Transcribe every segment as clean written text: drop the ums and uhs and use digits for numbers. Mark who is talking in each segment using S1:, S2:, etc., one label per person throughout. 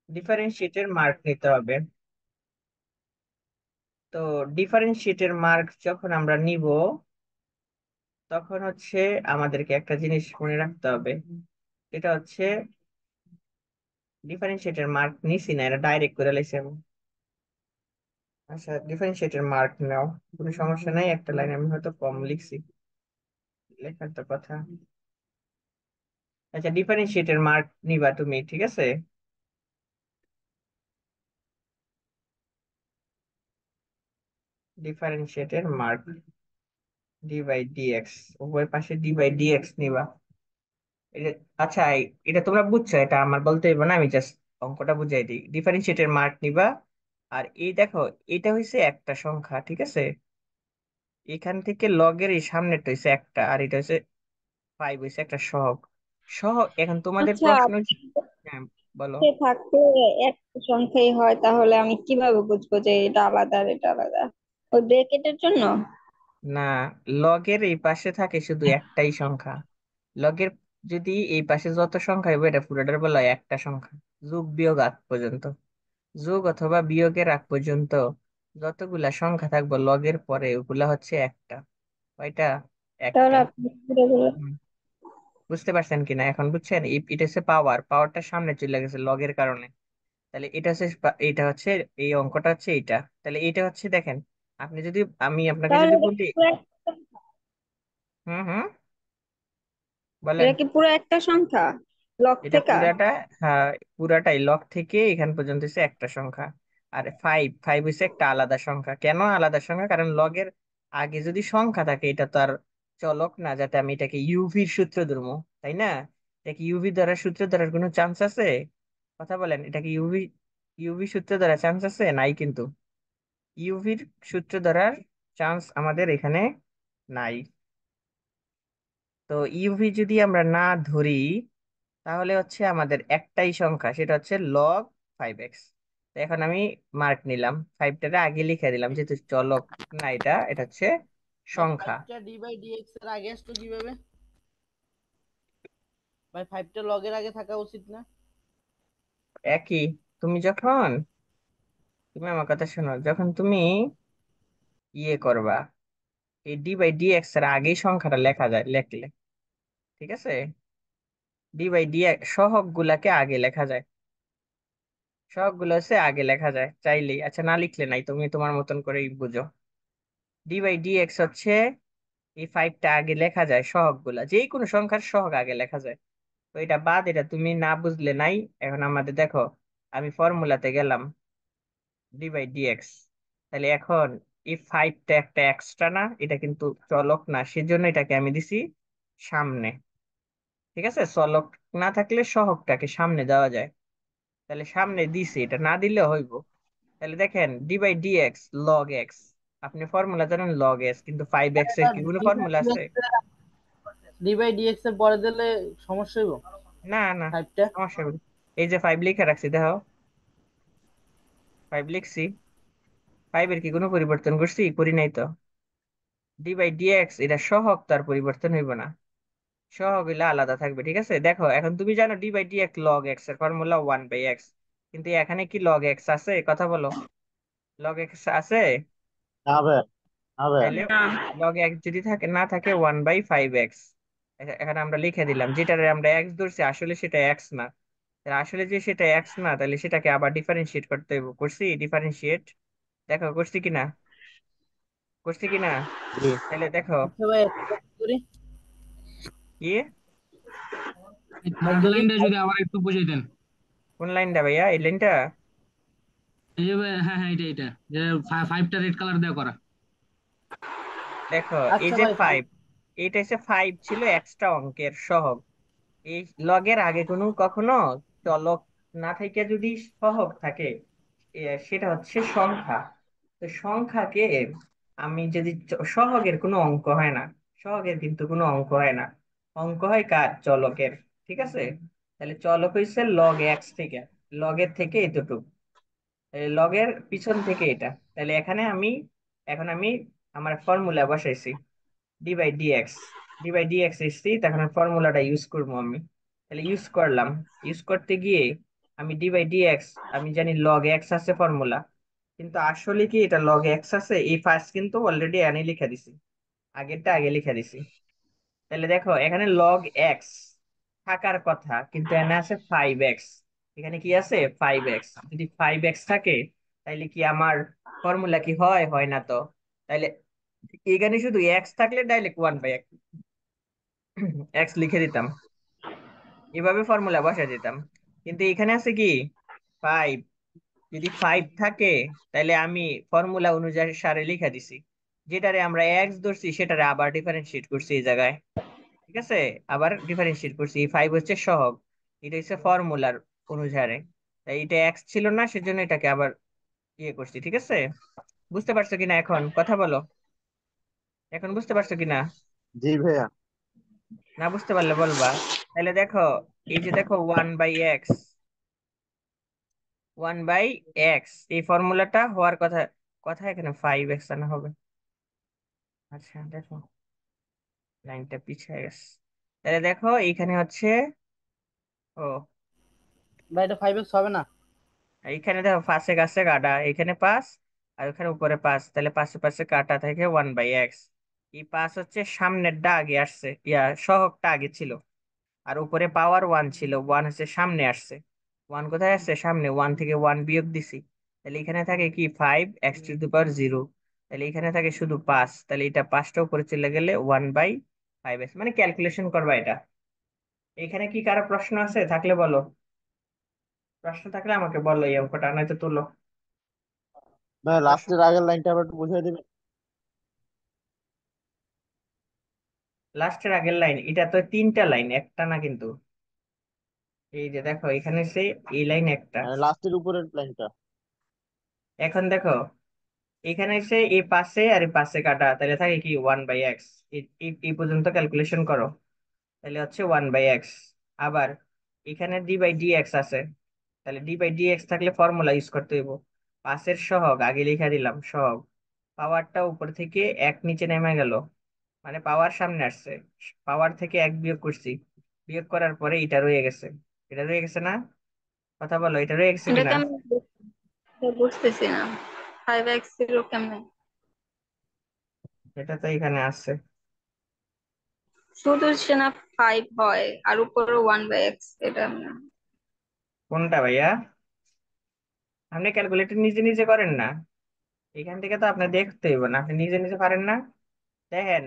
S1: ডিফারেন্সিয়েটের mark নিতে হবে। তো ডিফারেন্সিয়েটের মার্ক যখন আমরা নিব, তখন হচ্ছে আমাদেরকে একটা জিনিস মনে রাখতে হবে। এটা হচ্ছে ডিফারেন্সিয়েটের মার্ক নিছি না, এটা ডাইরেক্ট করে লাইছি আমি। আচ্ছা, ডিফারেন্সিয়েটের মার্ক নাও, কোনো সমস্যা নাই। একটা লাইন আমি হয়তো কম লিখছি, লেখার তো কথা। আচ্ছা, ডিফারেন্সিয়েটের মার্ক নিবা তুমি, ঠিক আছে? ডিফারেন্সিয়েটের mark d by d x, উভয় পাশে ডি বাই ডি এক্স নিবা। এটা আচ্ছা, এটা তোমরা বুঝছো, এটা আমার বলতে হইব না, আমি জাস্ট অঙ্কটা বুঝাই দিই। ডিফারেন্সিয়েটের মার্ক নিবা। আর এই দেখো, এটা হইছে একটা সংখ্যা, ঠিক আছে? এখান থেকে লগের এই সামনেটা হইছে একটা, আর এটা হচ্ছে ফাইভ, হইছে একটা সহগ। সহগ, এখন তোমাদের
S2: আচ্ছা,
S1: প্রশ্ন হ্যাঁ, বলো।
S2: সে থাকতে একটা সংখ্যাই হয়, তাহলে আমি কিভাবে বুঝবো যে এটা আলাদা আর এটা আলাদা? ওই ব্রেকেটের জন্য।
S1: না, লগের এই পাশে থাকে শুধু একটাই সংখ্যা। লগের যদি এই পাশে যত সংখ্যা হবে, এটা পুরোটার বলা হয় একটা সংখ্যা। যোগ বিয়োগ আগ পর্যন্ত, যোগ অথবা বিয়োগের আগ পর্যন্ত যতগুলা সংখ্যা থাকবে লগের পরে, ওগুলা হচ্ছে একটা। কয়টা?
S2: তাহলে
S1: একটা।
S2: আপনি ঘুরে ঘুরে।
S1: হুম, বুঝতে পারছেন কিনা এখন? বুঝছেন? এটা হচ্ছে পাওয়ার, পাওয়ারটা সামনে চলে গেছে লগের কারণে। তাহলে এটা হচ্ছে এটা হচ্ছে এই অঙ্কটা হচ্ছে এইটা। তাহলে এটা হচ্ছে দেখেন, আপনি যদি, আমি আপনাকে
S2: তাহলে
S1: যদি
S2: এটা কি
S1: বলি।
S2: পুরো
S1: হুম হুম, বলেন।
S2: এটা কি পুরো একটা সংখ্যা লগ
S1: এটা
S2: থেকে?
S1: পুরাটা, হ্যাঁ, পুরাটাই লগ থেকে এখান পর্যন্ত হচ্ছে একটা সংখ্যা। আর ফাইভ, ফাইভ হচ্ছে একটা আলাদা সংখ্যা। কেন আলাদা সংখ্যা? কারণ লগের আগে যদি সংখ্যা থাকে, এটা তো আর চলক না, যাতে আমি এটাকে ইউভির সূত্র ধরবো, তাই না? এটা কি ইউভি দ্বারা সূত্র ধরার কোনো চান্স আছে? কথা বলেন, এটা কি ইউভি, ইউভি সূত্র ধরার চান্স আছে? নাই কিন্তু। ইউভির সূত্র ধরার চান্স আমাদের এখানে নাই। তো ইউভি যদি আমরা না ধরি, তাহলে হচ্ছে আমাদের একটাই সংখ্যা, সেটা হচ্ছে লগ ফাইভ এক্স। এখন আমি মার্ক নিলাম, ফাইভটাকে আগে লিখে দিলাম, যেহেতু চলক না, এটা এটা হচ্ছে
S3: ভাই
S1: সংখ্যা।
S3: ফাইভটা ডি বাই ডিএক্স এর আগে আসতো কিভাবে? ভাই ফাইভটা লগের আগে থাকা উচিত না?
S1: একই, তুমি যখন, তুমি আমার কথা শোনো, যখন তুমি ইয়ে করবা, এই ডি বাই ডি এক্স এর আগেই সংখ্যাটা লেখা যায় লেখলে, ঠিক আছে? ডি বাই ডি সহগ গুলাকে আগে লেখা যায়, সহগ গুলো হচ্ছে আগে লেখা যায় চাইলেই। আচ্ছা, না লিখলে নাই, তুমি তোমার মতন করেই বুঝো। ডি বাই ডি এক্স হচ্ছে, এই ফাইভটা আগে লেখা যায়, সহগ গুলা যে কোনো সংখ্যার সহগ আগে লেখা যায়। তো এটা বাদ, এটা তুমি না বুঝলে নাই। এখন আমাদের দেখো, আমি ফর্মুলাতে গেলাম, ডি বাই ডি এক্স। তাহলে এখন এই ফাইভটা একটা এক্সট্রা না, এটা কিন্তু চলক না, সেজন্য এটাকে আমি দিছি সামনে। ঠিক আছে, চলক না থাকলে সহগটাকে সামনে দেওয়া যায়, তাহলে সামনে দিছি, এটা না দিলে হইব। তাহলে দেখেন, d by d x log x, আপনি ফর্মুলা জানেন লগ এক্স, কিন্তু ফাইভ এক্স এর কি কোনো ফর্মুলা আছে?
S3: ডি বাই ডিএক্স এর পরে দিলে সমস্যা হইব
S1: না না,
S3: ফাইভটা?
S1: সমস্যা নেই। এই যে ফাইভ লিখে রাখছি, দেখো, ফাইভ লিখছি। ফাইভ এর কি কোনো পরিবর্তন করছি? করি নাই তো। ডি বাই ডি এক্স এটা সহগ, তার পরিবর্তন হইব না, সহগ হইলে আলাদা থাকবে। ঠিক আছে, দেখো এখন তুমি জানো d by d x log x এর ফর্মুলা ওয়ান বাই এক্স, কিন্তু এখানে কি লগ এক্স আছে? কথা বলো, লগ এক্স আছে?
S4: হবে হবে।
S1: তাইলে
S2: না।
S1: লগ এক্স যদি থাকে, না থাকে, ওয়ান বাই ফাইভ এক্স। এখানে আমরা লিখে দিলাম, যেটারে আমরা এক্স ধরছি আসলে সেটা এক্স না। তাহলে আসলে যে সেটা এক্স না, তাহলে সেটাকে আবার ডিফারেন্সিয়েট করতে হইব। করছি ডিফারেন্সিয়েট? দেখো করছি কিনা, করছি কিনা?
S4: জি।
S1: তাহলে দেখো
S3: আচ্ছা ভাই, একটা কাজ করি।
S1: কি,
S5: এই
S3: ভাই
S5: থার্ড
S3: যদি
S5: লাইনটা যদি আবার একটু বুঝিয়ে দেন।
S1: কোন লাইনটা ভাইয়া, এই লাইনটা?
S5: এই যে হ্যাঁ হ্যাঁ, এটা যে ফাইভটা রেড কালার দেওয়া করা।
S1: দেখো, এই
S3: আচ্ছা
S1: যে
S3: ভাই
S1: ফাইভ, এইটা হচ্ছে ফাইভ ছিল এক্সট্রা অঙ্কের সহগ। এই লগের আগে কোনো কখনো চলক না থেকে যদি সহগ থাকে, সেটা হচ্ছে সংখ্যা। তো সংখ্যাকে আমি যদি সহগের কোনো অঙ্ক হয় না, সহগের কিন্তু কোনো অঙ্ক হয় না, অঙ্ক হয় কার? চলকের। ঠিক আছে, তাহলে চলক হইছে লগ এক্স থেকে, লগের থেকে এতটুকু, লগের পিছন থেকে এটা। তাহলে এখানে আমি, এখন আমি আমার ফর্মুলা বসাইছি, d by d x, d by d x এসছি, তখন ফর্মুলাটা ইউজ করবো আমি। তাহলে ইউজ করলাম, ইউজ করতে গিয়ে আমি ডি বাই ডি এক্স, আমি জানি লগ এক্স আছে ফর্মুলা, কিন্তু আসলে কি এটা লগ এক্স আছে? এই ফার্স্ট কিন্তু অলরেডি এনে লিখে দিছি, আগেরটা আগে লিখে দিছি। তাহলে দেখো এখানে লগ এক্স থাকার কথা, কিন্তু এখানে আছে 5x। এখানে কি আছে? 5x। যদি 5x থাকে তাহলে কি আমার ফর্মুলা কি হয়? হয় না তো। তাইলে এখানে শুধু এক্স থাকলে ডাইরেক্ট 1/x এক্স লিখে দিতাম, এভাবে ফর্মুলা বসাই দিতাম। কিন্তু এখানে আছে কি 5, যদি 5 থাকে তাহলে আমি ফর্মুলা অনুযায়ী সারে লিখে দিছি, যেটারে আমরা এক্স ধরছি সেটারে আবার ডিফারেন্সিয়েট করছি এই জায়গায়। ঠিক আছে, আবার ডিফারেন্সিয়েট করছি। এই 5 হচ্ছে সহগ, এটা হচ্ছে ফর্মুলার অনুসারে। তাই এটা এক্স ছিল না, সেজন্য এটাকে আবার ইয়ে করছি। ঠিক আছে, বুঝতে পারছো কিনা এখন? কথা বলো, এখন বুঝতে পারছো কিনা?
S4: জি ভাইয়া।
S1: না বুঝতে পারলে বলবা। তাহলে দেখো, এই যে দেখো 1/x, 1/x এই ফর্মুলাটা হওয়ার কথা। কথা এখানে 5x আনা হবে। আচ্ছা দেখো, লাইনটা পিছিয়ে গেছে। তাহলে দেখো এইখানে হচ্ছে, ও
S3: ভাই এটা 5x হবে না।
S1: এইখানে দেখো পাশে কাছে কাটা, এখানে 5 আর ওখানে উপরে 5, তাহলে পাশে পাশে কাটা থেকে 1/x। এই 5 হচ্ছে সামনেরটা আগে আসছে, সহগটা আগে ছিল, আর উপরে পাওয়ার 1 ছিল, 1 হচ্ছে সামনে আসছে। 1 কোথায় আসছে? সামনে। 1 থেকে 1 বিয়োগ দিছি, তাহলে এখানে থাকে কি 5x⁴0। তাহলে এখানে থাকে শুধু 5, তাহলে এটা 5টা উপরে চলে গেলে 1/5x, মানে ক্যালকুলেশন করবা এটা। এখানে কি কারো প্রশ্ন আছে? থাকলে বলো, প্রশ্ন থাকলে আমাকে বলো, এই অঙ্কটা নয়তো তুলো।
S4: ভাই
S1: প্রশ্ন,
S4: লাস্টের আগের লাইনটা আবার একটু বুঝিয়ে দিবেন।
S1: লাস্টের আগের লাইন, এটা তো 3টা লাইন, একটা না কিন্তু। এই যে দেখো এখানে সে এই লাইন একটা।
S4: মানে লাস্টের উপরের লাইনটা।
S1: এখন দেখো এখানে এসে এই পাশে আর এই পাশে কাটা, তাহলে থাকে কি 1/x। এই পর্যন্ত ক্যালকুলেশন করো, তাহলে হচ্ছে 1/x। আবার এখানে d/dx আছে, তাহলে d/dx থাকলে ফর্মুলা ইউজ করতে হইব। পাশের সহগ আগে লিখে দিলাম, সহগ পাওয়ারটা উপর থেকে 1 নিচে নেমে গেল, মানে পাওয়ার সামনে আসছে, পাওয়ার থেকে 1 বিয়োগ করছি, বিয়োগ করার পরে এটা রয়ে গেছে। এটা রয়ে গেছে না? কথা বলো, এটা রয়ে গেছে
S2: এটা
S1: কিনা?
S2: কেমন বুঝতেছি না, 5x ছিল কেমন?
S1: এটা তো এখানে আছে।
S2: শুধু সে না 5 হয় আর উপরে 1/x, এটা না।
S1: কোনটা ভাইয়া? আপনি ক্যালকুলেটর নিজে নিজে করেন না? এখান থেকে তো আপনি দেখতে হইব না, আপনি নিজে নিজে পারেন না? দেখেন,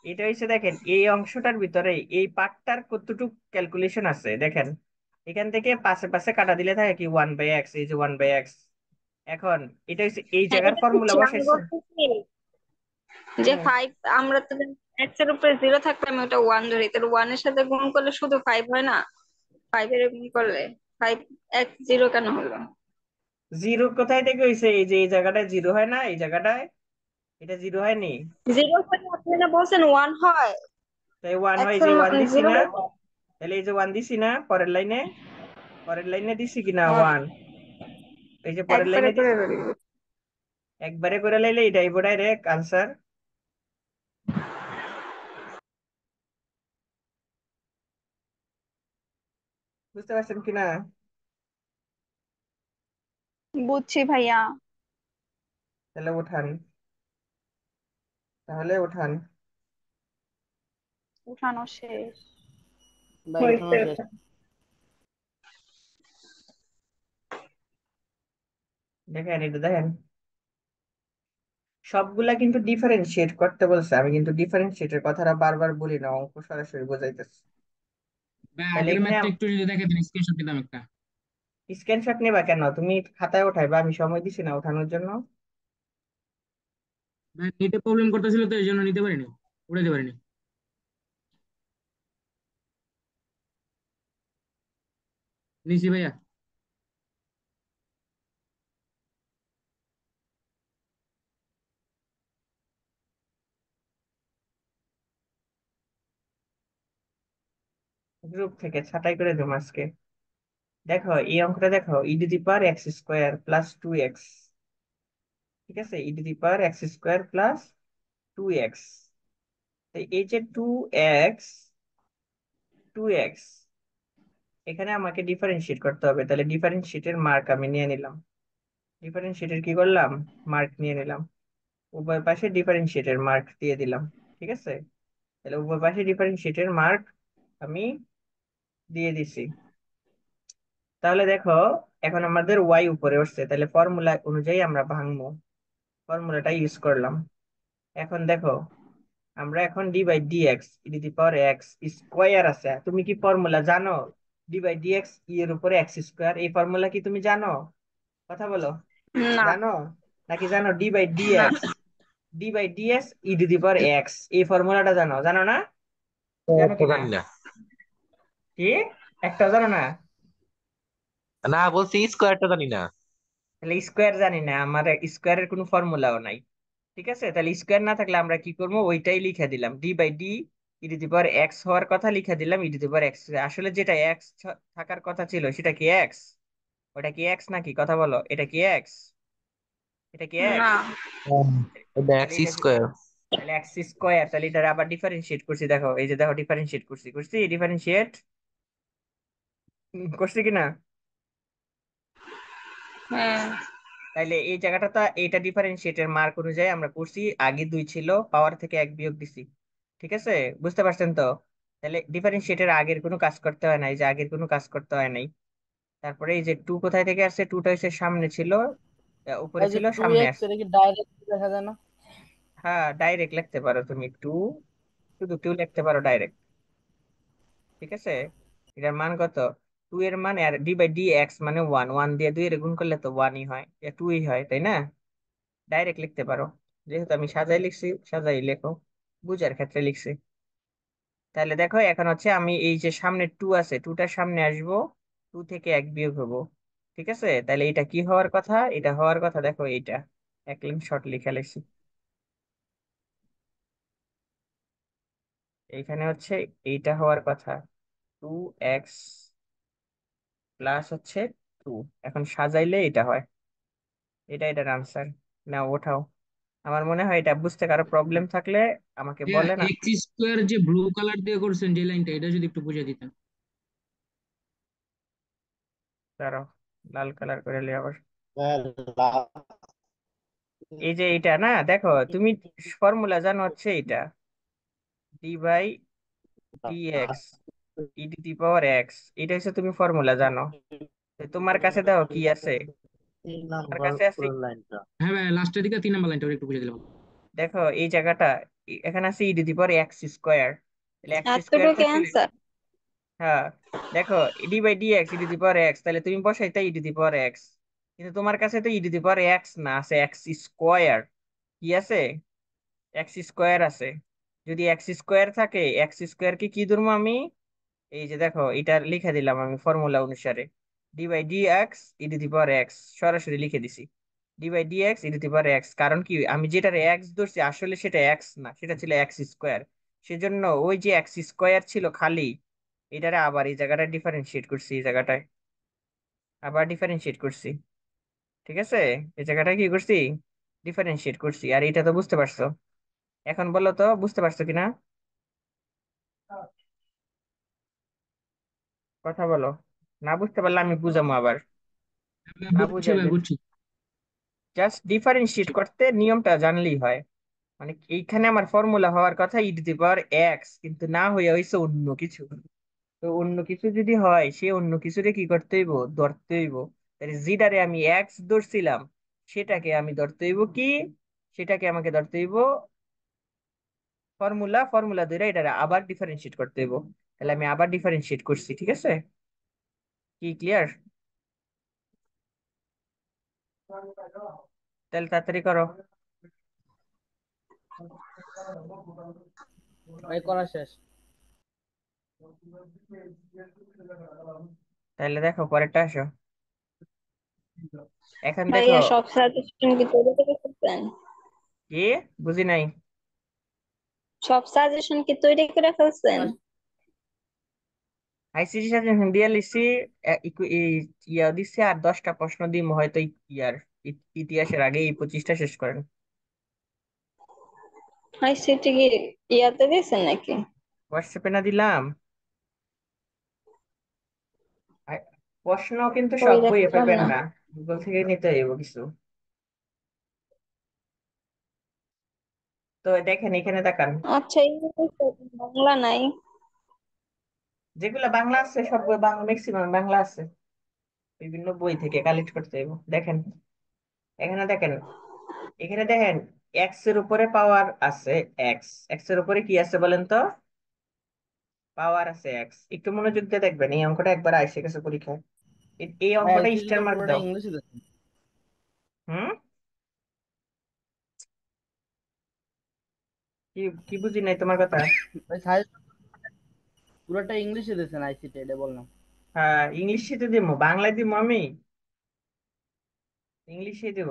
S1: এটা হচ্ছে, দেখেন এই অংশটার ভিতরে এই পার্টটার কতটুকু ক্যালকুলেশন আছে দেখেন। এখান থেকে পাশে পাশে কাটা দিলে থাকে কি 1/x, এই যে 1/x। এখন এটা হচ্ছে এই
S2: হ্যাঁ,
S1: জায়গার
S2: এটা
S1: ফর্মুলা
S2: বুঝছি, আমি
S1: বসাইছে।
S2: বলতেছি যে
S1: হুম,
S2: 5, আমরা তো এক্স এর উপরে 0 থাকলে আমি ওটা 1 ধরি, তাহলে 1 এর সাথে গুণ করলে শুধু 5 হয় না? 5 এর গুণ করলে 5x0 কেন হলো?
S1: জিরো কোথায় থেকে হয়েছে? এই যে এই জায়গাটায় জিরো হয় না? এই জায়গাটায় এটা জিরো হয়নি?
S2: 0 হলে আপনি না বলছেন 1 হয়।
S1: তাই 1 হয়,
S2: এক্স
S1: এই
S2: এর
S1: যে 1 দিছি
S2: 0
S1: না? তাহলে এই যে 1 দিছি না পরের লাইনে? পরের লাইনে দিছি কিনা
S2: হয়,
S1: 1? এই যে পরের
S2: একবারে
S1: লাইনে
S2: করে
S1: দিছি,
S2: বলি।
S1: একবারে করে লাইলে এটাই ডাইরেক্ট আনসার। বুঝতে পারছেন কিনা?
S2: বুঝছি ভাইয়া।
S1: তাহলে উঠান, তাহলে উঠান।
S2: উঠানো শেষ।
S3: ভাই
S2: হয়েছে
S3: উঠানো শেষ।
S2: ওটা।
S1: দেখেন এটা দেখেন, সবগুলা কিন্তু ডিফারেন্সিয়েট করতে বলছে, আমি কিন্তু ডিফারেন্সিয়েটের কথাটা বারবার বলি না, অঙ্ক সরাসরি বোঝাইতেছে।
S5: ভাই
S1: তাহলে
S5: আগের
S1: এখানে
S5: ম্যাথটা একটু যদি দেখে দিন, স্ক্রিনশট দিতাম একটা।
S1: স্ক্রিনশট নিবা কেন? তুমি খাতায় উঠাইবা, আমি সময় দিছি না ওঠানোর জন্য।
S5: ভাই নেটে প্রবলেম করতেছিল তো এই জন্য নিতে পারিনি, উঠাইতে পারিনি। নিছি ভাইয়া।
S1: গ্রুপ থেকে ছাঁটাই করে দেবো আজকে। দেখো এই অঙ্কটা দেখো, e⁻x² + 2x। ঠিক আছে, e⁻x² + 2x। এই যে 2x, 2x এখানে আমাকে ডিফারেন্সিয়েট করতে হবে, তাহলে ডিফারেন্সিয়েটের মার্ক আমি নিয়ে নিলাম। ডিফারেন্সিয়েটের কি করলাম, মার্ক নিয়ে নিলাম। উভয় পাশে ডিফারেন্সিয়েটের মার্ক দিয়ে দিলাম। ঠিক আছে, তাহলে উভয় পাশে ডিফারেন্সিয়েটের মার্ক আমি দিয়ে দিছি। তাহলে দেখো, এখন আমাদের ওয়াই উপরে উঠছে, তাহলে ফর্মুলা অনুযায়ী আমরা ভাঙবো। ফর্মুলাটা ইউজ করলাম। এখন দেখো, আমরা এখন d by d x e to the power x square আছে, তুমি কি ফর্মুলা জানো? D by d x e এর উপরে এক্স স্কোয়ার, এই ফর্মুলা কি তুমি জানো? কথা বলো,
S2: না,
S1: জানো নাকি জানো? ডি বাই ডি
S2: না,
S1: x, d by d x e to the power x, এই ফর্মুলাটা জানো, জানো না? জানো
S6: একটা
S1: কি না?
S6: জানি না।
S1: কি একটা জানো না?
S6: না, বলছি স্কোয়ারটা জানি না।
S1: তাহলে স্কোয়ার জানি না, আমার স্কোয়ারের কোনো ফর্মুলাও নাই। ঠিক আছে, তাহলে স্কোয়ার না থাকলে আমরা কি করবো, ওইটাই লিখে দিলাম, d by d e to the power x হওয়ার কথা লিখে দিলাম ই টু দি পাওয়ার এক্স। আসলে যেটা এক্স থাকার কথা ছিল সেটা কি এক্স? ওটা কি এক্স নাকি? কথা বলো, এটা কি এক্স? এটা কি
S2: না।
S1: এক্স?
S6: হুম। এটা
S1: তাহলে
S6: এক্স
S1: এটা
S6: স্কোয়ার।
S1: তাহলে এক্স স্কোয়ার, তাহলে এটা আবার ডিফারেন্সিয়েট করছি, দেখো এই যে দেখো ডিফারেন্সিয়েট করছি, ডিফারেন্সিয়েট করছি কিনা?
S2: হ্যাঁ।
S1: তাইলে এই জায়গাটা তো, এইটা ডিফারেন্সিয়েটের মার্ক অনুযায়ী আমরা করছি, আগে 2 ছিল, পাওয়ার থেকে 1 বিয়োগ দিছি। ঠিক আছে, বুঝতে পারছেন তো? তাহলে ডিফারেন্সিয়েটের আগের কোনো কাজ করতে হয় না, এই যে আগের কোনো কাজ করতে হয় নাই। তারপরে এই যে টু কোথায় থেকে আসছে, টুটা হচ্ছে সামনে ছিল, উপরে
S3: এই যে
S1: ছিল,
S3: টু
S1: সামনে
S3: এক্স
S1: আসছে।
S3: এটা কি ডাইরেক্ট দেখা যায় না?
S1: হ্যাঁ, ডাইরেক্ট লিখতে পারো তুমি টু, শুধু টু লিখতে পারো ডাইরেক্ট। ঠিক আছে, এটার মান কত? টু এর মান, আর ডি বাই ডি এক্স মানে ওয়ান, ওয়ান দিয়ে 2 এর গুণ করলে তো ওয়ানই হয়, টুই হয়, তাই না? ডাইরেক্ট লিখতে পারো, যেহেতু আমি সাজাই লিখছি, সাজাই লেখো, বুঝার ক্ষেত্রে লিখছি। তাহলে দেখো, এখন হচ্ছে আমি এই যে সামনে টু আছে, টুটার সামনে আসবো, টু থেকে 1 বিয়োগ হবো। ঠিক আছে, তাহলে এটা কি হওয়ার কথা? এটা হওয়ার কথা, দেখো এইটা এক লাইন শর্ট লিখে লিখছি। এইখানে হচ্ছে এইটা হওয়ার কথা, 2x প্লাস হচ্ছে 2। এখন সাজাইলে এটা হয়, এটার আনসার। না, ওঠাও। আমার মনে হয় এটা বুঝতে কারো প্রবলেম থাকলে আমাকে বলে না।
S5: এক্স স্কোয়ার যে ব্লু কালার দিয়ে করছেন যে লাইনটা, এটা যদি একটু বুঝিয়ে দিতেন।
S1: দাঁড়াও, লাল কালার করে লিয়ে আবার।
S4: ভাইয়া লাভ
S1: এই যে এটা না, দেখো তুমি ফর্মুলা জানো হচ্ছে এটা, d by d x e to the power x, এটা হচ্ছে তুমি ফর্মুলা জানো। তো তোমার কাছে দাও কি আছে,
S4: 3
S1: তোমার
S4: নাম্বার
S1: কাছে আছে?
S4: পুরো লাইনটা।
S5: হ্যাঁ ভাই, লাস্টের দিকে 3 নাম্বার লাইনটা একটু বুঝিয়ে দিলে ভালো।
S1: দেখো এই জায়গাটা, এখানে আছে e to the power x square, তাহলে এক্স স্কোয়ার
S2: এতটুকু
S1: থাকলে,
S2: অ্যান্সার?
S1: হ্যাঁ, দেখো d by d x e to the power x, তাহলে তুমি বসাই তাই ই টু দি পাওয়ার এক্স। কিন্তু তোমার কাছে তো ই টু দি পাওয়ার এক্স না, আছে এক্স স্কোয়ার। কি আছে? এক্স স্কোয়ার আছে। যদি এক্স স্কোয়ার থাকে, এক্স স্কোয়ার কি কি ধরবো আমি? এই যে দেখো, এটা লিখে দিলাম আমি ফর্মুলা অনুসারে, d by d x e to the power x, সরাসরি লিখে দিছি, d by d x e to the power x. কারণ কি, আমি যেটার এক্স ধরছি আসলে সেটা এক্স না, সেটা ছিল এক্স স্কোয়ার। সেজন্য ওই যে এক্স স্কোয়ার ছিল খালি, এটারে আবার এই জায়গাটা ডিফারেন্সিয়েট করছি, এই জায়গাটায় আবার ডিফারেন্সিয়েট করছি। ঠিক আছে, এই জায়গাটায় কি করছি, ডিফারেন্সিয়েট করছি। আর এটা তো বুঝতে পারছো? এখন বলো তো, বুঝতে পারছো কিনা? কথা বলো, না বুঝতে পারলে আমি বুঝাবো আবার,
S5: হ্যাঁ,
S1: না
S5: বুঝছি ভাই,
S1: বুঝাইলে।
S5: বুঝছি।
S1: জাস্ট ডিফারেন্সিয়েট করতে নিয়মটা জানলেই হয়। মানে এইখানে আমার ফর্মুলা হওয়ার কথা ই টু দি পাওয়ার এক্স, কিন্তু না হইয়া হয়েছে অন্য কিছু। তো অন্য কিছু যদি হয়, সে অন্য কিছুরে কি করতে হইব, ধরতে হইব। তাহলে যেটারে আমি এক্স ধরছিলাম, সেটাকে আমি ধরতে হইব কি, সেটাকে আমাকে ধরতে হইব ফর্মুলা, ফর্মুলা ধরে এটা আবার ডিফারেন্সিয়েট করতে হইব। তাহলে আমি আবার ডিফারেন্সিয়েট করছি। ঠিক আছে, কি ক্লিয়ার? তাহলে তাড়াতাড়ি করো।
S3: ভাই করা শেষ।
S1: তাহলে দেখো পরেরটা আসো। এখন দেখো,
S2: ভাইয়া সব সাজেশন কি তৈরি করে ফেলছেন?
S1: কি, বুঝি নাই।
S2: সব সাজেশন কি তৈরি করে ফেলছেন?
S1: আইসিটি সাজেশন দিয়ে লিখছি, ইয়া দিচ্ছে, আর 10টা প্রশ্ন দিম হয়তো ইয়ার ইতিহাসের আগে এই 25টা শেষ করেন।
S2: হাই সিটি কি ইয়াতে দিয়েছেন নাকি?
S1: হোয়াটসঅ্যাপে না দিলাম? প্রশ্ন কিন্তু
S2: ওই
S1: সব বইয়ে
S2: দেখলাম
S1: পাবেন
S2: না।
S1: না, গুগল থেকে নিতে হইব কিছু। তো দেখেন এখানে তাকান,
S2: আচ্ছা, ইংলিশ বাংলা নাই?
S1: যেগুলো বাংলা আছে সব বই বাংলা, ম্যাক্সিমাম বাংলা আছে, বিভিন্ন বই থেকে কালেক্ট করতে হইব। দেখেন এখানে দেখেন, এখানে দেখেন এক্স এর উপরে পাওয়ার আছে, এক্স, এক্স এর উপরে কি আছে বলেন তো? পাওয়ার আছে এক্স। একটু মনোযোগ দিয়ে দেখবেন, এই অঙ্কটা একবার আইসে গেছে পরীক্ষায়। এই
S3: ভাই
S1: অঙ্কটা
S3: আইসিটি
S1: স্টার
S3: তো
S1: মার্ক
S3: পুরোটা
S1: দাও।
S3: ইংলিশে দেখেন।
S1: হুম, কি কি বুঝি নাই তোমার কথা?
S3: ভাই সাজেশন পুরোটা ইংলিশে দিয়েছেন আইসিটি, এটা বললাম।
S1: হ্যাঁ, ইংলিশে তো দিব, বাংলায় দিব আমি, ইংলিশে দিব।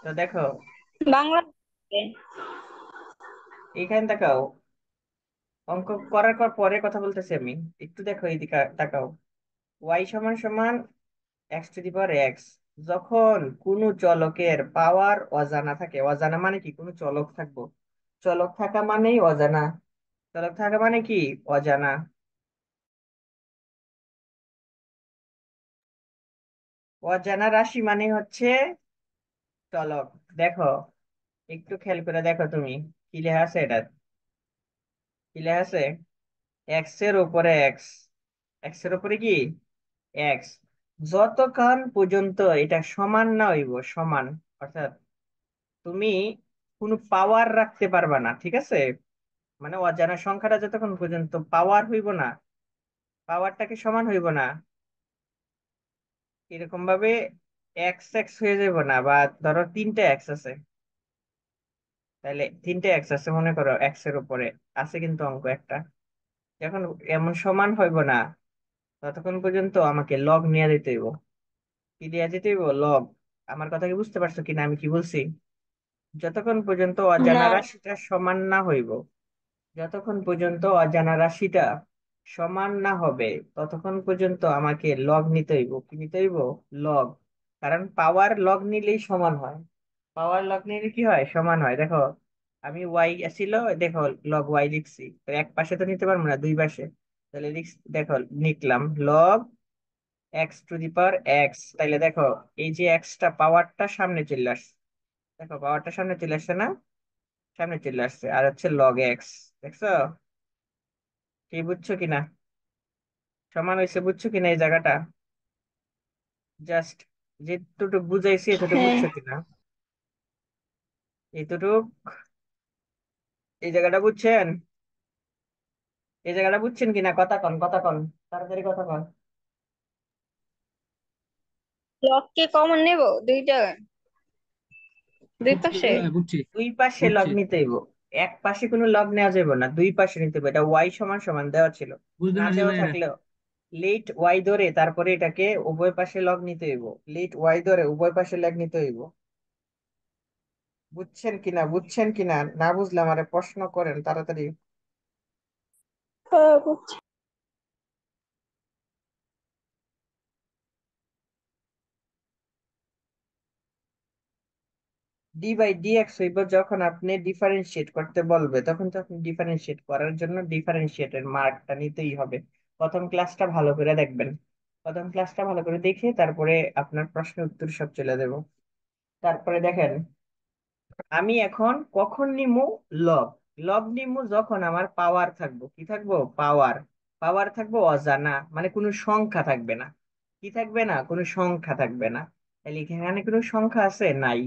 S1: তো দেখো
S2: বাংলা
S1: এখানে তাকাও, অঙ্ক করার পর পরে কথা বলতেছি আমি, একটু দেখো এইদিকে তাকাও। ওয়াই সমান সমান x two the power x, যখন কোনো চলকের পাওয়ার অজানা থাকে, অজানা মানে কি? কোনো চলক থাকবো, চলক থাকা মানেই অজানা, চলক থাকা মানে কি? অজানা। অজানা রাশি মানে হচ্ছে চলক। দেখো একটু খেয়াল করে দেখো তুমি, কি লেখা আছে এটা, কি লেখা আছে? এক্স এর উপরে এক্স, এক্স এর উপরে কি? এক্স, যতক্ষণ পর্যন্ত এটা সমান না হইব, সমান, অর্থাৎ তুমি কোনো পাওয়ার রাখতে পারবা না, ঠিক আছে? মানে অজানা সংখ্যাটা যতক্ষণ পর্যন্ত পাওয়ার হইব না, পাওয়ারটাকে সমান হইব না, এরকম ভাবে এক্স এক্স হয়ে যাইব না। বা ধরো তিনটে এক্স আছে, তাহলে তিনটে এক্স আছে মনে করো, এক্স এর উপরে আছে কিন্তু অঙ্ক একটা, যখন এমন সমান হইব না, ততক্ষণ পর্যন্ত আমাকে লগ নিয়ে যেতে হইব। কি নিয়ে যেতে হইব? লগ। আমার কথা কি বুঝতে পারছো কিনা আমি কি বলছি? যতক্ষণ পর্যন্ত অজানা
S2: না।
S1: রাশিটা সমান না হইব, যতক্ষণ পর্যন্ত অজানা রাশিটা সমান না হবে, ততক্ষণ পর্যন্ত আমাকে লগ নিতে হইব। কি নিতে হইব? লগ। কারণ পাওয়ার লগ নিলেই সমান হয়, পাওয়ার লগ নিলে কি হয়? সমান হয়। দেখো আমি ওয়াই ছিল, দেখো লগ ওয়াই লিখছি, তো এক পাশে তো নিতে পারবো না, দুই পাশে, তাহলে দেখো লিখলাম log x two the power x. তাইলে দেখো এই যে এক্সটা পাওয়ারটা সামনে চলে আসছে, দেখো পাওয়ারটা সামনে চলে আসছে না? সামনে চলে আসছে, আর হচ্ছে লগ এক্স। দেখছো কি? বুঝছো কিনা? সমান হয়েছে, বুঝছো কিনা এই জায়গাটা? জাস্ট যেটুকু বুঝাইছি এতটুকু
S2: হ্যাঁ।
S1: বুঝছো কিনা? এতটুক, এই জায়গাটা বুঝছেন? এই জায়গাটা বুঝছেন কিনা? কথা কন, কথা কন, তাড়াতাড়ি কথা কন।
S2: ব্লককে কমন নেব দুইটা, দুই
S5: বুঝছি
S2: পাশে।
S5: বুঝছি
S1: দুই পাশে লগ
S5: বুঝছি।
S1: নিতে হইব, এক পাশে কোনো লগ নেওয়া যাবে না, দুই পাশে নিতে হবে। এটা ওয়াই সমান সমান দেওয়া ছিল,
S5: বুঝতে
S1: না
S5: পারছি
S1: দেওয়া
S5: ভাই এটা।
S1: থাকলেও লেট ওয়াই ধরে তারপরে এটাকে উভয় পাশে লগ নিতে হইব, লেট ওয়াই ধরে উভয় পাশে লগ নিতে হইব। বুঝছেন কিনা? বুঝছেন কিনা? না বুঝলে আমারে প্রশ্ন করেন তাড়াতাড়ি।
S2: হ্যাঁ, বুঝছি।
S1: ডি বাই ডি এক্স হইব যখন আপনি ডিফারেন্সিয়েট করতে বলবে, তখন তো আপনি ডিফারেন্সিয়েট করার জন্য ডিফারেন্সিয়েটের মার্কটা নিতেই হবে। প্রথম ক্লাসটা ভালো করে দেখবেন, প্রথম ক্লাসটা ভালো করে দেখে তারপরে আপনার প্রশ্ন উত্তর সব চলে দেবো। তারপরে দেখেন, আমি এখন কখন নিমু লব, লব নিমু যখন আমার পাওয়ার থাকবো, কি থাকবো? পাওয়ার, পাওয়ার থাকবো অজানা, মানে কোনো সংখ্যা থাকবে না। কি থাকবে না? কোনো সংখ্যা থাকবে না। তাহলে এখানে কোনো সংখ্যা আছে? নাই।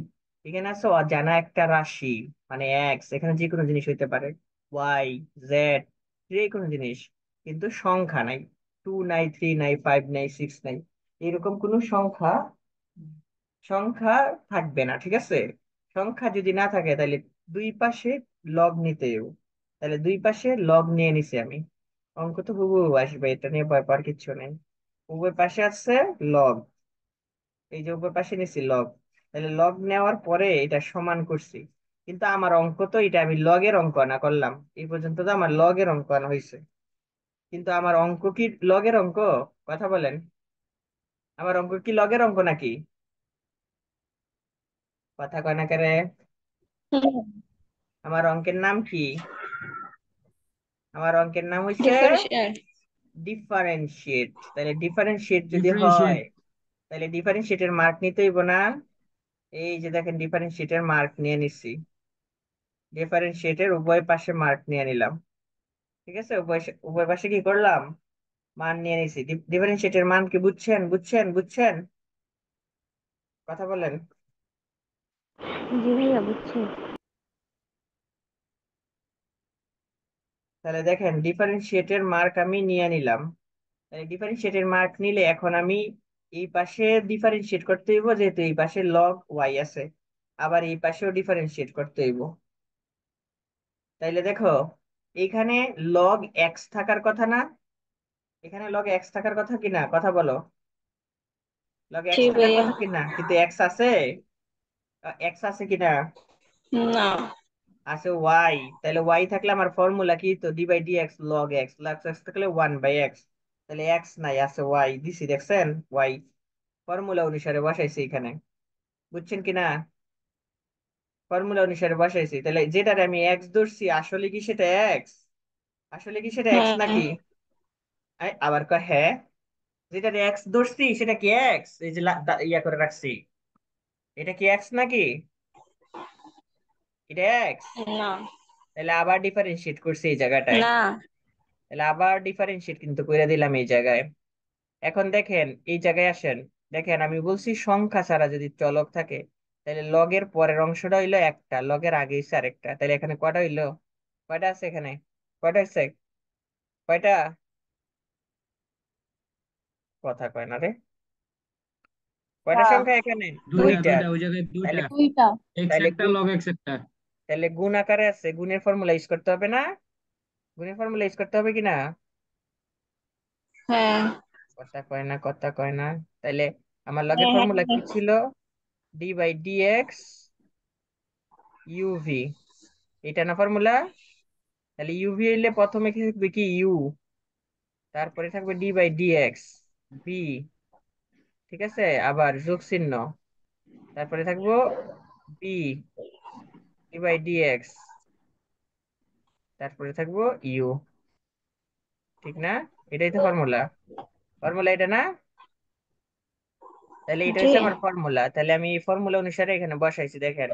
S1: এখানে আছে অজানা একটা রাশি, মানে এক্স, এখানে যে কোনো জিনিস হইতে পারে, ওয়াই, জেড, যে কোনো জিনিস, কিন্তু সংখ্যা নাই। টু নাই, থ্রি নাই, ফাইভ নাই, সিক্স নাই, এরকম কোনো সংখ্যা, সংখ্যা থাকবে না, ঠিক আছে? সংখ্যা যদি না থাকে তাহলে দুই পাশে লব নিতে হবে। তাহলে দুই পাশে লব নিয়ে নিছি আমি, অঙ্ক তো হুবহু আসবে, এটা নিয়ে ভয় পাওয়ার কিচ্ছু নেই। উভয় পাশে আছে লব, এই যে উভয় পাশে নিছি লব, তাহলে লব নেওয়ার পরে এটা সমান করছি। কিন্তু আমার অঙ্ক তো এটা, আমি লগের অঙ্ক আনা করলাম, এই পর্যন্ত তো আমার লগের অঙ্ক আনা হয়েছে, কিন্তু আমার অঙ্ক কি লগের অঙ্ক? কথা বলেন, আমার অঙ্ক কি লগের অঙ্ক নাকি? কথা কয় না কেরে?
S2: হুম।
S1: আমার অঙ্কের নাম কি? আমার অঙ্কের নাম হইছে
S2: ডিফারেন্সিয়েট।
S1: ডিফারেন্সিয়েট, তাহলে ডিফারেন্সিয়েট যদি হয়
S5: ডিফারেন্সিয়েট।
S1: তাহলে ডিফারেন্সিয়েটের মার্ক নিতে হইব না? এই যে দেখেন ডিফারেন্সিয়েটের মার্ক নিয়ে নিছি, ডিফারেন্সিয়েটের উভয় পাশে মার্ক নিয়ে নিলাম। ঠিক আছে, উভয় উভয় পাশে কি করলাম, মান নিয়ে নিছি। ডিফারেন্সিয়েটের মান কি বুঝছেন বুঝছেন বুঝছেন? কথা বলেন।
S2: জি ভাইয়া বুঝছি।
S1: তাহলে দেখেন ডিফারেন্সিয়েটের মার্ক আমি নিয়ে নিলাম। তাহলে ডিফারেন্সিয়েটের মার্ক নিলে এখন আমি এই পাশে ডিফারেন্সিয়েট করতে হইব, যেহেতু এই পাশে লগ ওয়াই আছে, আবার এই পাশেও ডিফারেন্সিয়েট করতে হইব। তাইলে দেখো, এখানে লগ এক্স থাকার কথা না? এখানে লগ এক্স থাকার কথা কি না, কথা বলো। লগ
S2: জি
S1: এক্স থাকার
S2: ভাইয়া।
S1: কথা কি না, কিন্তু এক্স আছে? এক্স আছে কিনা?
S2: না।
S1: আছে ওয়াই। তাহলে ওয়াই থাকলে আমার ফর্মুলা কি, তো d by d x log x, log x থাকলে 1/x। তাহলে এক্স নাই, আছে ওয়াই দিছি, দেখছেন ওয়াই ফর্মুলা অনুসারে বসাইছি এখানে, বুঝছেন কিনা? ফর্মুলা অনুসারে বসাইছি, তাহলে যেটার আমি এক্স ধরছি আসলে কি সেটা এক্স? আসলে কি সেটা এক্স
S2: হ্যাঁ।
S1: নাকি? আবার কয় হ্যাঁ, যেটা এক্স ধরছি সেটা কি এক্স? এই যে ইয়া করে রাখছি, এটা কি এক্স নাকি? এটা এক্স।
S2: না।
S1: তাহলে আবার ডিফারেন্সিয়েট করছি এই জায়গাটায়,
S2: না।
S1: তাহলে আবার ডিফারেন্সিয়েট কিন্তু করে দিলাম এই জায়গায়। এখন দেখেন এই জায়গায় আসেন, দেখেন আমি বলছি সংখ্যা ছাড়া যদি চলক থাকে তাহলে লগের পরের অংশটা হইলো একটা, লগের আগে হইছে আরেকটা, তাহলে এখানে কয়টা হইলো, কয়টা আছে এখানে, কয়টা আছে, কয়টা? কথা কয় না রে, কয়টা
S2: হ্যাঁ।
S1: সংখ্যা এখানে?
S5: দুইটা
S1: দুইটা।
S5: দুইটা, ওই জায়গায়
S1: তাহলে
S5: দুইটা।
S2: দুইটা।
S5: এক্স
S1: তাহলে
S5: একটা
S1: গুণ,
S5: লগ এক্স একটা।
S1: তাহলে গুণ আকারে আছে, গুণের ফর্মুলা ইউজ করতে হবে না? গুণের ফর্মুলা ইউজ করতে হবে কিনা?
S2: হ্যাঁ।
S1: কথা কয় না, কথা কয় না। তাহলে আমার লগের
S2: হ্যাঁ হ্যাঁ
S1: ফর্মুলা কি
S2: হ্যাঁ।
S1: ছিল, d by d x u v, এটা না ফর্মুলা? তাহলে ইউভি হইলে প্রথমে কি থাকবে, কি ইউ, তারপরে থাকবে d by d x v, ঠিক আছে, আবার যোগ চিহ্ন, তারপরে থাকবো v d by d x, তারপরে থাকবো ইউ, ঠিক না? এটাই তো ফর্মুলা, ফর্মুলা এটা না? তাহলে এটা
S2: জি।
S1: হচ্ছে আমার ফর্মুলা, তাহলে আমি এই ফর্মুলা অনুসারে এখানে বসাইছি। দেখেন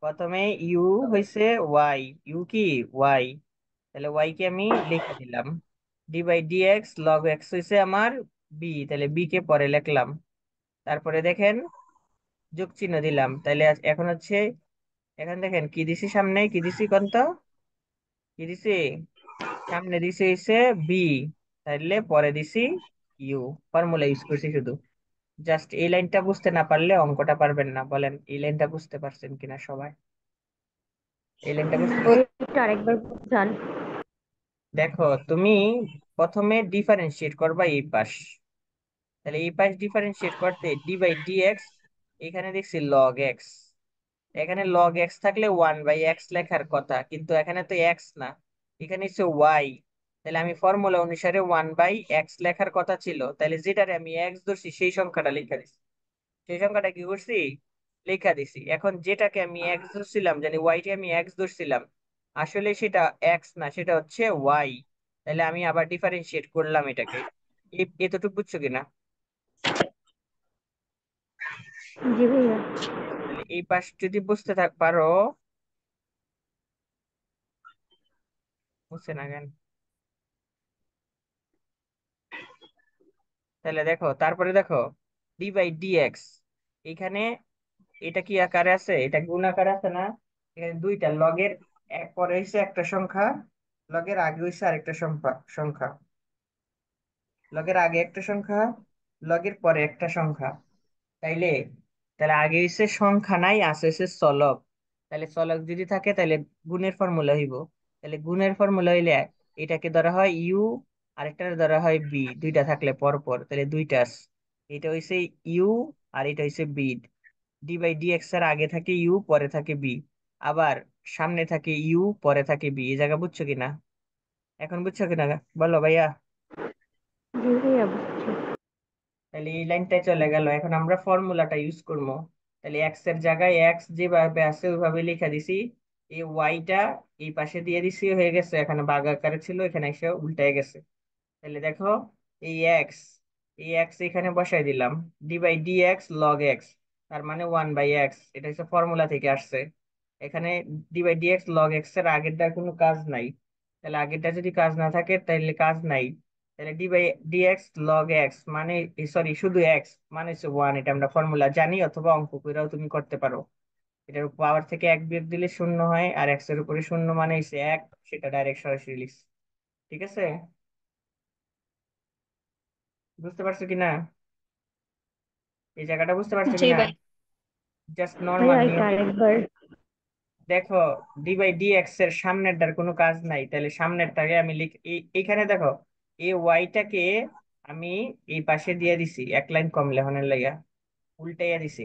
S1: প্রথমে ইউ হয়েছে ওয়াই, ইউ কি ওয়াই, তাহলে ওয়াই কে আমি লিখে দিলাম, d by d x log x হয়েছে আমার বি, তাহলে বি কে পরে লিখলাম। তারপরে দেখেন যোগ চিহ্ন দিলাম, তাহলে এখন হচ্ছে, এখন দেখেন কি দিছি সামনে, কি দিছি কন্ত, কি দিছি সামনে, দিছি হচ্ছে বি, তাহলে পরে দিছি ইউ, ফর্মুলা ইউজ করছি শুধু। জাস্ট এই লাইনটা বুঝতে না পারলে অঙ্কটা পারবেন না, বলেন এই লাইনটা বুঝতে পারছেন কিনা সবাই? এই লাইনটা বুঝতে পারছেন?
S2: বইটা আরেকবার বুঝান।
S1: দেখো তুমি প্রথমে ডিফারেন্সিয়েট করবা এই পাশ, তাহলে এই পাশ ডিফারেন্সিয়েট করতে ডি বাই ডি এক্স, এখানে দেখছি লগ এক্স, এখানে লগ এক্স থাকলে 1/x লেখার কথা, কিন্তু এখানে তো এক্স না, এখানে হচ্ছে ওয়াই। তাহলে আমি ফর্মুলা অনুসারে 1/x লেখার কথা ছিল, তাহলে যেটারে আমি এক্স ধরছি সেই সংখ্যাটা লিখে দিছি, সেই সংখ্যাটা কি করছি, লেখা দিছি। এখন যেটাকে আমি এক্স ধরছিলাম, জানি ওয়াইকে আমি এক্স ধরছিলাম, আসলে সেটা এক্স না, সেটা হচ্ছে ওয়াই। তাহলে আমি আবার ডিফারেন্সিয়েট করলাম এটাকে। এতটুকু বুঝছো কিনা?
S2: জি ভাইয়া।
S1: তাহলে এই পাশ যদি বুঝতে পারো, বুঝছে না কেন? তাহলে দেখো, তারপরে দেখো ডি বাই ডি এক্স, এখানে এটা কি আকারে আছে, এটা গুণ আকারে আছে না? এখানে দুইটা লগের, এক পরে হইছে একটা সংখ্যা, লগের আগে হইছে আরেকটা সংখ্যা সংখ্যা, লগের আগে একটা সংখ্যা, লগের পরে একটা সংখ্যা, তাইলে, তাহলে আগে হইছে সংখ্যা নাই, আছে হইছে চলক। তাহলে চলক যদি থাকে তাহলে গুণের ফর্মুলা হইব, তাহলে গুণের ফর্মুলা হইলে এটাকে ধরা হয় ইউ, আরেকটা ধরা হয় বি, দুইটা থাকলে পর পর, তাহলে দুইটা আছে। এটা হইছে ইউ আর এটা হইছে v. D by d x এর আগে থাকে ইউ, পরে থাকে বি, আবার সামনে থাকে ইউ, পরে থাকে বি। এই জায়গা বুঝছো কিনা, এখন বুঝছো কিনা বলো ভাইয়া?
S2: জি ভাইয়া বুঝছি।
S1: তাহলে এই লাইনটাই চলে গেল, এখন আমরা ফর্মুলাটা ইউজ করবো। তাহলে এক্স এর জায়গায় এক্স যেভাবে আছে ওইভাবে লিখে দিছি, এই ওয়াইটা এই পাশে দিয়ে দিছি, হয়ে গেছে, এখানে ভাগ আকারে ছিল, এখানে এসে উল্টে গেছে। তাহলে দেখো এই এক্স, এই এক্স এখানে বসাই দিলাম, d by d x log x, তার মানে 1/x, এটা হচ্ছে ফর্মুলা থেকে আসছে। এখানে d by d x log x এর আগেরটা কোনো কাজ নাই, তাহলে আগেরটা যদি কাজ না থাকে তাহলে কাজ নাই। তাহলে d by d x log x মানে, সরি শুধু এক্স মানে হচ্ছে 1, এটা আমরা ফর্মুলা জানি, অথবা অঙ্ক কইরাও তুমি করতে পারো। এটার পাওয়ার থেকে এক বিয়োগ দিলে শূন্য হয়, আর এক্স এর উপরে শূন্য মানে হচ্ছে এক, সেটা ডাইরেক্ট সরাসরি লিখছি। ঠিক আছে, বুঝতে পারছো কিনা? এই জায়গাটা বুঝতে পারছো
S2: জি
S1: কিনা?
S2: ভাই।
S1: জাস্ট
S7: ভাইয়া
S1: নর্মাল
S7: এটা
S1: নিয়ম।
S7: আরেকবার।
S1: দেখো ডি বাই ডি এক্স এর সামনেরটার কোনো কাজ নাই, তাহলে সামনেরটাকে আমি এইখানে দেখো এই ওয়াইটাকে আমি এই পাশে দিয়ে দিছি এক লাইন কম লেখনের লাইগা, উল্টাইয়া দিছি।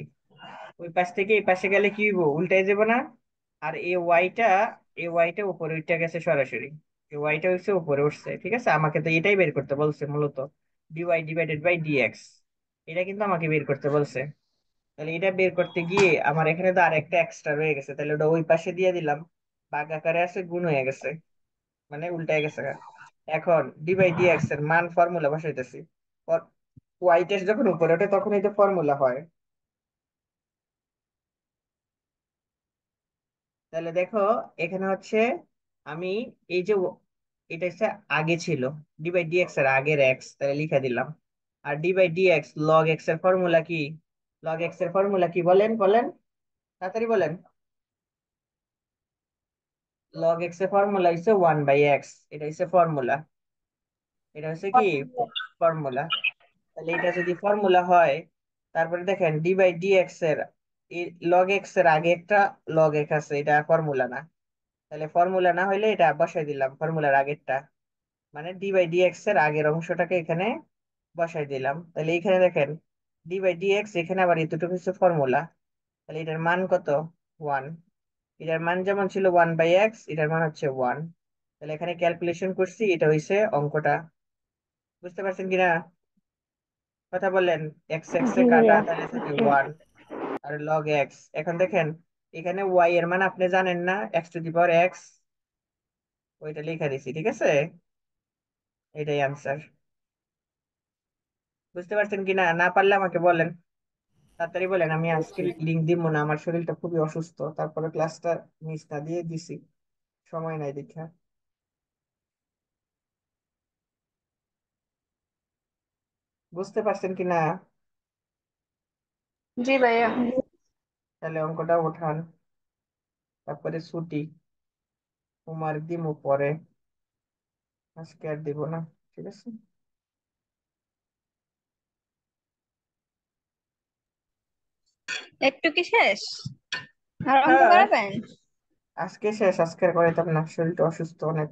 S1: ওই পাশ থেকে এই পাশে গেলে কি হইব, উল্টাই যাব না? আর এই ওয়াইটা উপরে উঠে গেছে সরাসরি, এই ওয়াইটা হচ্ছে উপরে উঠছে। ঠিক আছে, আমাকে তো এটাই বের করতে বলছে মূলত, ডিওয়াই ডিভাইডেড বাই ডিএক্স, এটা কিন্তু আমাকে বের করতে বলছে। তাহলে এটা বের করতে গিয়ে আমার এখানে তো আর একটা এক্সট্রা রয়ে গেছে, তাহলে ওটা ওই পাশে দিয়ে দিলাম, ভাগ আকারে আছে গুণ হয়ে গেছে, মানে উল্টায় গেছে। এখন ডি বাই ডিএক্স এর মান ফর্মুলা বসাইতেছি, ওয়াই টেস্ট যখন উপরে ওঠে তখন এই ফর্মুলা হয়। তাহলে দেখো এখানে হচ্ছে আমি এই যে এটা হচ্ছে আগে ছিল, ডি বাই ডিএক্স এর আগের এক্স, তাহলে লিখে দিলাম। আর d by d x log x এর ফর্মুলা কি? লগ এক্স এর ফর্মুলা কি বলেন বলেন, তাড়াতাড়ি বলেন। লগ এক্স এর ফর্মুলা হচ্ছে 1/x, এটা হচ্ছে ফর্মুলা, এটা হচ্ছে কি ফর্মুলা। তাহলে এটা যদি ফর্মুলা হয়, তারপরে দেখেন ডি বাই ডিএক্স এর লগ এক্স এর আগে একটা লগ এক্স আছে, এটা ফর্মুলা না। তাহলে ফর্মুলা না হইলে এটা বসাই দিলাম ফর্মুলার আগেরটা, মানে ডি বাই ডিএক্স এর আগের অংশটাকে এখানে বসাই দিলাম। তাহলে এখানে দেখেন ডি বাই ডিএক্স, এখানে আবার এতটুকু হচ্ছে ফর্মুলা, তাহলে এটার মান কত? 1। এটার মান যেমন ছিল 1/x, এটার মান হচ্ছে 1। তাহলে এখানে ক্যালকুলেশন করছি, এটা হইছে অঙ্কটা। বুঝতে পারছেন কিনা? কথা বলেন। এক্স এক্স এ
S7: জি
S1: কাটা,
S7: ভাইয়া
S1: তাহলে থাকে
S7: বুঝছি।
S1: 1 আর লগ এক্স। এখন দেখেন এখানে ওয়াই এর মান আপনি জানেন না, x⁴ ওইটা লিখে দিছি। ঠিক আছে, এটাই আনসার। বুঝতে পারছেন কিনা? না পারলে আমাকে বলেন, তাড়াতাড়ি বলেন। আমি আজকে
S3: বুঝছি।
S1: লিঙ্ক দিব না, আমার শরীরটা খুবই অসুস্থ, তারপরে ক্লাসটা মিস না দিয়ে দিছি, সময় নাই দেখা। বুঝতে পারছেন কিনা?
S2: জি ভাইয়া।
S1: তাহলে অঙ্কটা উঠান, তারপরে ছুটি, হোমওয়ার্ক দিমু পরে, আজকে আর দিব না। ঠিক আছে।
S2: একটু কি শেষ? আর অঙ্ক
S1: হ্যাঁ,
S2: করাবেন?
S1: আজকে শেষ, আজকে আর করাইতাম না, শরীরটা অসুস্থ অনেক।